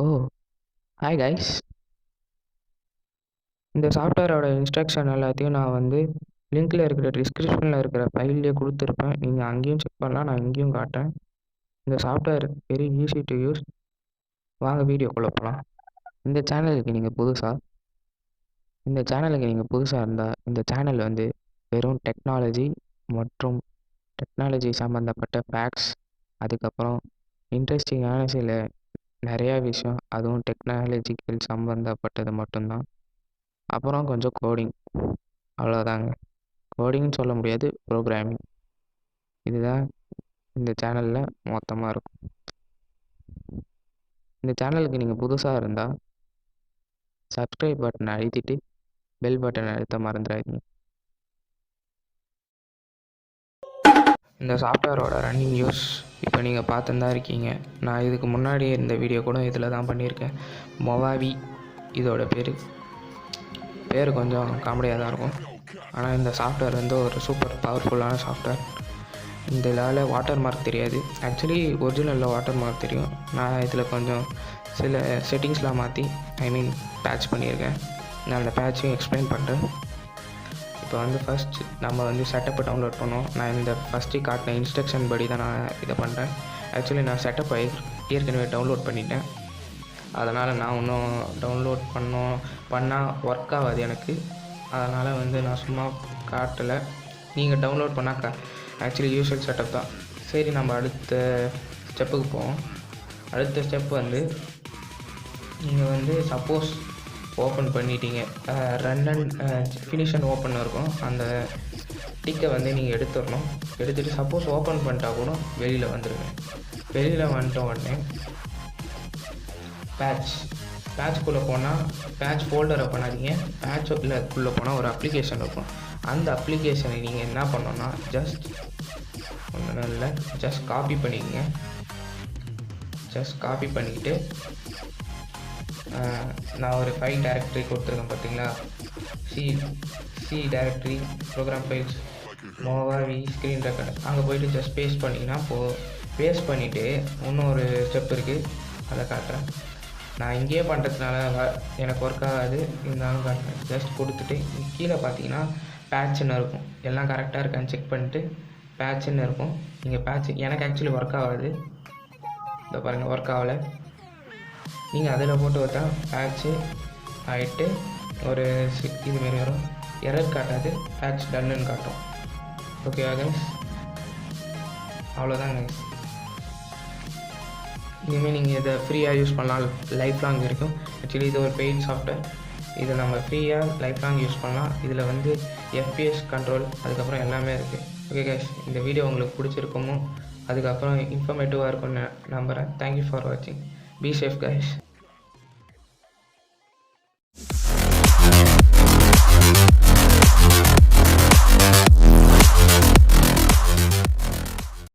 ஓ! Hi guys. இந்த சாஃப்ட்வேரோட instruction எல்லாத்தையும் நான் வந்து லிங்க்ல இருக்கிற டிஸ்கிரிப்ஷன்ல இருக்கிற ஃபைல்லேயே குடுத்துருப்பேன். நீங்க அங்கேயும் செக் பண்ணலாம். நான் இங்கேயும் காட்டுறேன். இந்த software very easy to use. வாங்க வீடியோக்குள்ள போலாம். இந்த சேனலுக்கு நீங்க புதுசா இருந்தா, இந்த சேனல் வந்து வெறும் டெக்னாலஜி மற்றும் டெக்னாலஜி சம்மந்தப்பட்ட ஃபேக்ட்ஸ், அதுக்கப்புறம் இன்ட்ரெஸ்டிங்கான சில நிறையா விஷயம், அதுவும் டெக்னாலஜிக்கல் சம்மந்தப்பட்டது மட்டும்தான். அப்புறம் கொஞ்சம் கோடிங், அவ்வளோதாங்க. கோடிங்னு சொல்ல முடியாது, ப்ரோக்ராமிங். இதுதான் இந்த சேனலில் மொத்தமாக இருக்கும். இந்த சேனலுக்கு நீங்கள் புதுசாக இருந்தால் சப்ஸ்கிரைப் பட்டனை அழுத்திட்டு பெல் பட்டனை அழுத்த மறந்துடாதீங்க. இந்த சாஃப்ட்வேரோட ரன்னிங் யூஸ் இப்போ நீங்கள் பார்த்துன்னு தான் இருக்கீங்க. நான் இதுக்கு முன்னாடி இந்த வீடியோ கூட இதில் தான் பண்ணியிருக்கேன். மொவாவி இதோட பேர் கொஞ்சம் காமெடியாக தான் இருக்கும். ஆனால் இந்த சாஃப்ட்வேர் வந்து ஒரு சூப்பர் பவர்ஃபுல்லான சாஃப்ட்வேர். இதில் வாட்டர் மார்க் தெரியாது. ஆக்சுவலி ஒரிஜினலில் வாட்டர் மார்க் தெரியும். நான் இதில் கொஞ்சம் சில செட்டிங்ஸ்லாம் மாற்றி பேட்ச் பண்ணியிருக்கேன். நான் அந்த பேட்சையும் எக்ஸ்பிளைன் பண்ணுறேன். இப்போ வந்து ஃபஸ்ட் நம்ம வந்து செட்டப்பை டவுன்லோட் பண்ணோம். நான் இந்த ஃபஸ்ட்டு காட்டின இன்ஸ்ட்ரக்ஷன் படி தான் நான் இதை பண்ணுறேன். ஆக்சுவலி நான் செட்டப்பை ஏற்கனவே டவுன்லோட் பண்ணிட்டேன். அதனால் நான் இன்னும் டவுன்லோட் பண்ணால் ஒர்க் ஆகாது எனக்கு. அதனால் வந்து நான் சும்மா காட்டலை. நீங்கள் டவுன்லோட் பண்ணால் ஆக்சுவலி யூஸ்வல் செட்டப் தான். சரி, நம்ம அடுத்த ஸ்டெப்புக்கு போவோம். அடுத்த ஸ்டெப் வந்து நீங்கள் வந்து சப்போஸ் ஓப்பன் பண்ணிட்டீங்க, run and finish and open இருக்கும். அந்த டிக்கை வந்து நீங்கள் எடுத்துகிட்டு சப்போஸ் ஓப்பன் பண்ணிட்டா கூட வெளியில் வந்துடுங்க. வெளியில் வந்துட்ட உடனே பேட்ச்குள்ளே போனால் பேட்ச் ஃபோல்டரை பண்ணாதீங்க. பேட்சுக்குள்ளே போனால் ஒரு அப்ளிகேஷன் இருக்கும். அந்த அப்ளிகேஷனை நீங்கள் என்ன பண்ணணும்னா ஜஸ்ட் காப்பி பண்ணிக்கங்க. காப்பி பண்ணிக்கிட்டு நான் ஒரு ஃபைல் டைரக்டரி கொடுத்துருக்கேன் பார்த்தீங்களா, C directory program files Movavi screen record, அங்கே போய்ட்டு ஜஸ்ட் பேஸ்ட் பண்ணிங்கன்னா பேஸ்ட் பண்ணிவிட்டு இன்னொரு ஸ்டெப் இருக்குது, அதை காட்டுறேன். நான் இங்கேயே பண்ணுறதுனால எனக்கு ஒர்க் ஆகாது, இருந்தாலும் காட்டுறேன். ஜஸ்ட் கொடுத்துட்டு கீழே பார்த்தீங்கன்னா பேட்சுன்னு இருக்கும். எல்லாம் கரெக்டாக இருக்கான்னு செக் பண்ணிட்டு பேட்சுன்னு இருக்கும். நீங்கள் எனக்கு ஆக்சுவலி ஒர்க் ஆகாது. இதை பாருங்கள், ஒர்க் ஆகலை. நீங்கள் அதில் போட்டு வச்சா பேட்ச்சு ஆகிட்டு ஒரு இதுமாரி வரும். எரர் காட்டாது, பேட்ச் டன்னுன்னு காட்டும். ஓகேவா கைஸ்? அவ்வளோதான் கைஸ். இனிமேல் நீங்கள் இதை ஃப்ரீயாக யூஸ் பண்ணலாம் லைஃப் லாங் இருக்கும். ஆக்சுவலி இது ஒரு பெய்ட் சாஃப்ட்வேர். இதை நம்ம ஃப்ரீயாக லைஃப் லாங் யூஸ் பண்ணலாம். இதில் வந்து எஃபிஎஸ் கண்ட்ரோல் அதுக்கப்புறம் எல்லாமே இருக்குது. ஓகே கைஸ், இந்த வீடியோ உங்களுக்கு பிடிச்சிருக்குமோ, அதுக்கப்புறம் இன்ஃபர்மேட்டிவாக இருக்கும்னு நம்புகிறேன். தேங்க்யூ ஃபார் வாட்சிங். Be safe guys.